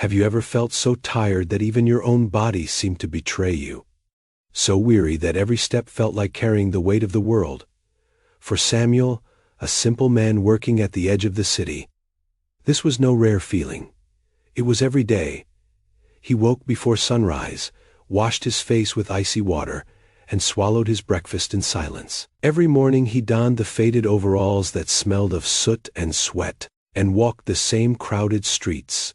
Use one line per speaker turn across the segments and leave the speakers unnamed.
Have you ever felt so tired that even your own body seemed to betray you? So weary that every step felt like carrying the weight of the world? For Samuel, a simple man working at the edge of the city, this was no rare feeling. It was every day. He woke before sunrise, washed his face with icy water, and swallowed his breakfast in silence. Every morning he donned the faded overalls that smelled of soot and sweat, and walked the same crowded streets,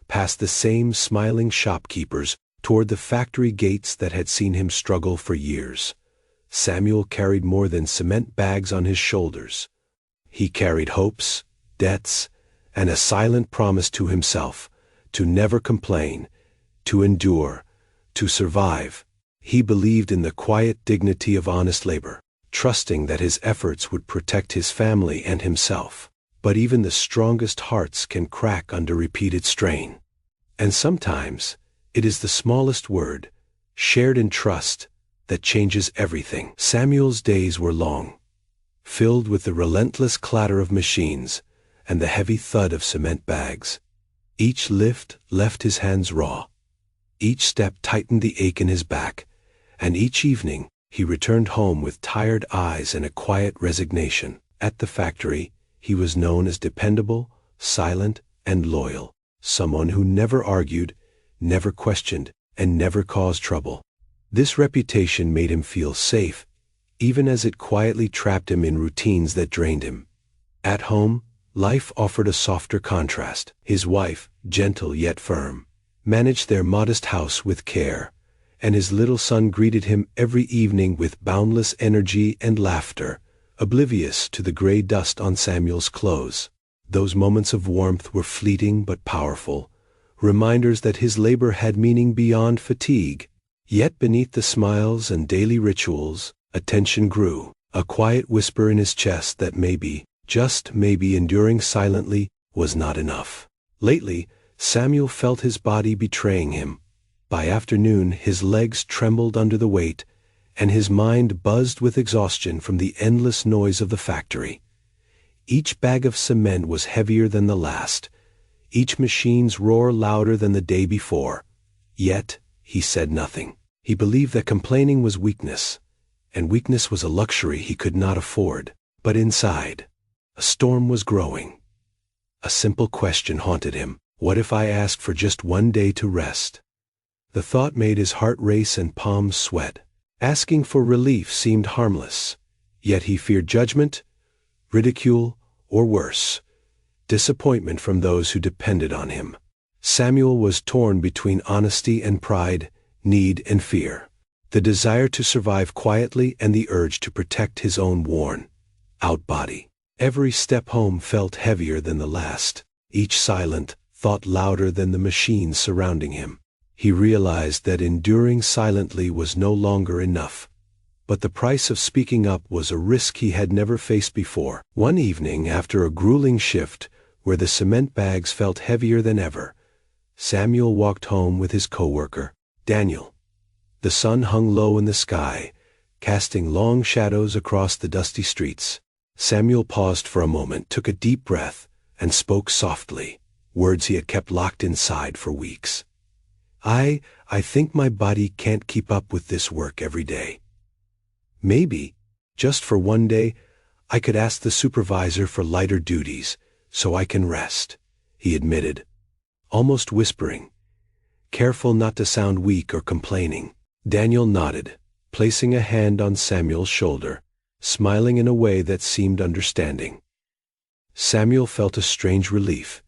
past the same smiling shopkeepers, toward the factory gates that had seen him struggle for years. Samuel carried more than cement bags on his shoulders. He carried hopes, debts, and a silent promise to himself, to never complain, to endure, to survive. He believed in the quiet dignity of honest labor, trusting that his efforts would protect his family and himself. But even the strongest hearts can crack under repeated strain. And sometimes, it is the smallest word, shared in trust, that changes everything. Samuel's days were long, filled with the relentless clatter of machines and the heavy thud of cement bags. Each lift left his hands raw. Each step tightened the ache in his back, and each evening he returned home with tired eyes and a quiet resignation. At the factory, he was known as dependable, silent, and loyal, someone who never argued, never questioned, and never caused trouble. This reputation made him feel safe, even as it quietly trapped him in routines that drained him. At home, life offered a softer contrast. His wife, gentle yet firm, managed their modest house with care, and his little son greeted him every evening with boundless energy and laughter, oblivious to the gray dust on Samuel's clothes. Those moments of warmth were fleeting but powerful, reminders that his labor had meaning beyond fatigue. Yet beneath the smiles and daily rituals, a tension grew, a quiet whisper in his chest that maybe, just maybe enduring silently, was not enough. Lately, Samuel felt his body betraying him. By afternoon his legs trembled under the weight, and his mind buzzed with exhaustion from the endless noise of the factory. Each bag of cement was heavier than the last, each machine's roar louder than the day before. Yet, he said nothing. He believed that complaining was weakness, and weakness was a luxury he could not afford. But inside, a storm was growing. A simple question haunted him. What if I asked for just one day to rest? The thought made his heart race and palms sweat. Asking for relief seemed harmless, yet he feared judgment, ridicule, or worse, disappointment from those who depended on him. Samuel was torn between honesty and pride, need and fear, the desire to survive quietly and the urge to protect his own worn-out body. Every step home felt heavier than the last, each silent thought louder than the machines surrounding him. He realized that enduring silently was no longer enough. But the price of speaking up was a risk he had never faced before. One evening, after a grueling shift, where the cement bags felt heavier than ever, Samuel walked home with his coworker, Daniel. The sun hung low in the sky, casting long shadows across the dusty streets. Samuel paused for a moment, took a deep breath, and spoke softly, words he had kept locked inside for weeks. I think my body can't keep up with this work every day. Maybe, just for one day, I could ask the supervisor for lighter duties, so I can rest, he admitted, almost whispering, careful not to sound weak or complaining. Daniel nodded, placing a hand on Samuel's shoulder, smiling in a way that seemed understanding. Samuel felt a strange relief,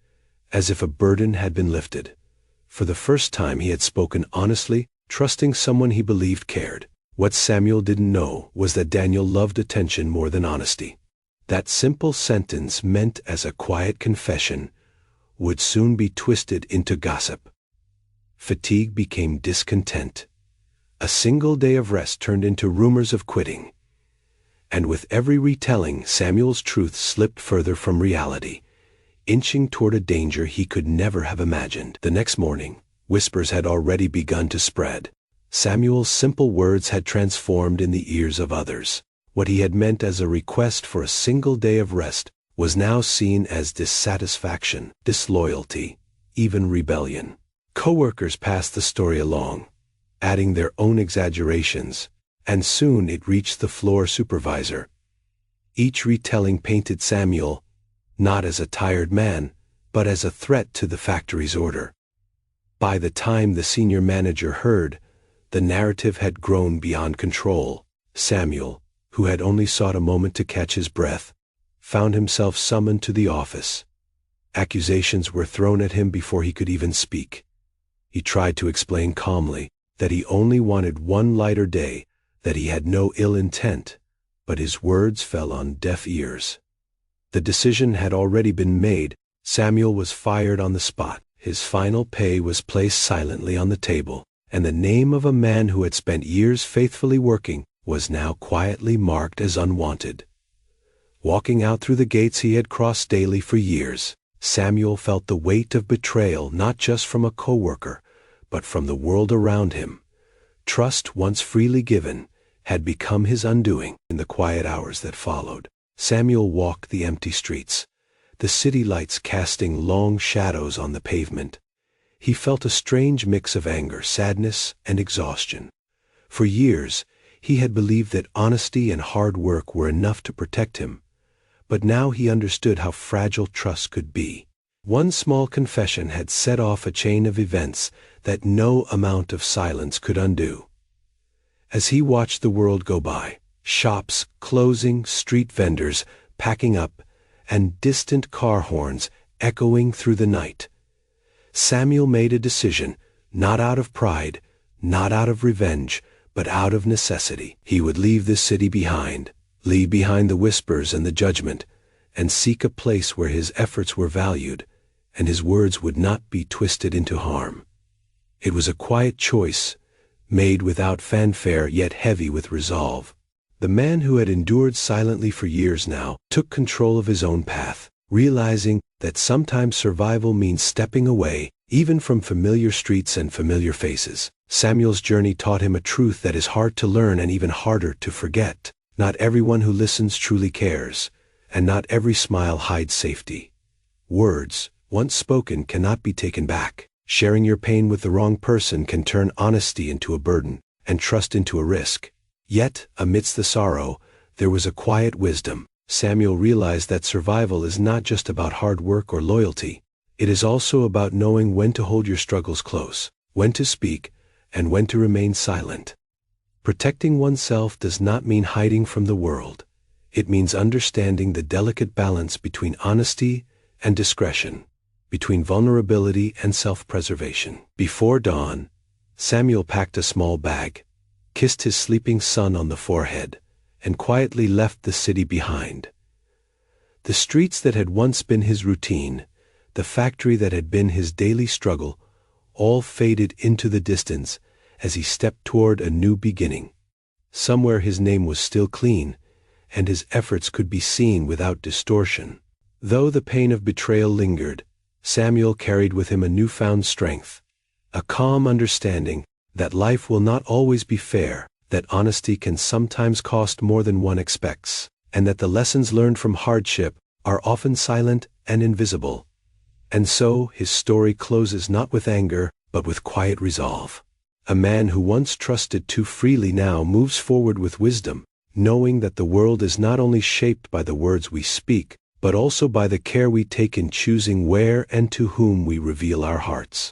as if a burden had been lifted. For the first time he had spoken honestly, trusting someone he believed cared. What Samuel didn't know was that Daniel loved attention more than honesty. That simple sentence, meant as a quiet confession, would soon be twisted into gossip. Fatigue became discontent. A single day of rest turned into rumors of quitting. And with every retelling, Samuel's truth slipped further from reality, inching toward a danger he could never have imagined. The next morning, whispers had already begun to spread. Samuel's simple words had transformed in the ears of others. What he had meant as a request for a single day of rest was now seen as dissatisfaction, disloyalty, even rebellion. Coworkers passed the story along, adding their own exaggerations, and soon it reached the floor supervisor. Each retelling painted Samuel, not as a tired man, but as a threat to the factory's order. By the time the senior manager heard, the narrative had grown beyond control. Samuel, who had only sought a moment to catch his breath, found himself summoned to the office. Accusations were thrown at him before he could even speak. He tried to explain calmly that he only wanted one lighter day, that he had no ill intent, but his words fell on deaf ears. The decision had already been made. Samuel was fired on the spot. His final pay was placed silently on the table, and the name of a man who had spent years faithfully working was now quietly marked as unwanted. Walking out through the gates he had crossed daily for years, Samuel felt the weight of betrayal not just from a coworker, but from the world around him. Trust once freely given had become his undoing. In the quiet hours that followed, Samuel walked the empty streets, the city lights casting long shadows on the pavement. He felt a strange mix of anger, sadness, and exhaustion. For years, he had believed that honesty and hard work were enough to protect him, but now he understood how fragile trust could be. One small confession had set off a chain of events that no amount of silence could undo. As he watched the world go by, shops closing, street vendors packing up, and distant car horns echoing through the night, Samuel made a decision, not out of pride, not out of revenge, but out of necessity. He would leave this city behind, leave behind the whispers and the judgment, and seek a place where his efforts were valued, and his words would not be twisted into harm. It was a quiet choice, made without fanfare yet heavy with resolve. The man who had endured silently for years now took control of his own path, realizing that sometimes survival means stepping away, even from familiar streets and familiar faces. Samuel's journey taught him a truth that is hard to learn and even harder to forget. Not everyone who listens truly cares, and not every smile hides safety. Words, once spoken, cannot be taken back. Sharing your pain with the wrong person can turn honesty into a burden, and trust into a risk. Yet, amidst the sorrow, there was a quiet wisdom. Samuel realized that survival is not just about hard work or loyalty. It is also about knowing when to hold your struggles close, when to speak, and when to remain silent. Protecting oneself does not mean hiding from the world. It means understanding the delicate balance between honesty and discretion, between vulnerability and self-preservation. Before dawn, Samuel packed a small bag, kissed his sleeping son on the forehead, and quietly left the city behind. The streets that had once been his routine, the factory that had been his daily struggle, all faded into the distance as he stepped toward a new beginning. Somewhere his name was still clean, and his efforts could be seen without distortion. Though the pain of betrayal lingered, Samuel carried with him a newfound strength, a calm understanding that life will not always be fair, that honesty can sometimes cost more than one expects, and that the lessons learned from hardship are often silent and invisible. And so his story closes not with anger, but with quiet resolve. A man who once trusted too freely now moves forward with wisdom, knowing that the world is not only shaped by the words we speak, but also by the care we take in choosing where and to whom we reveal our hearts.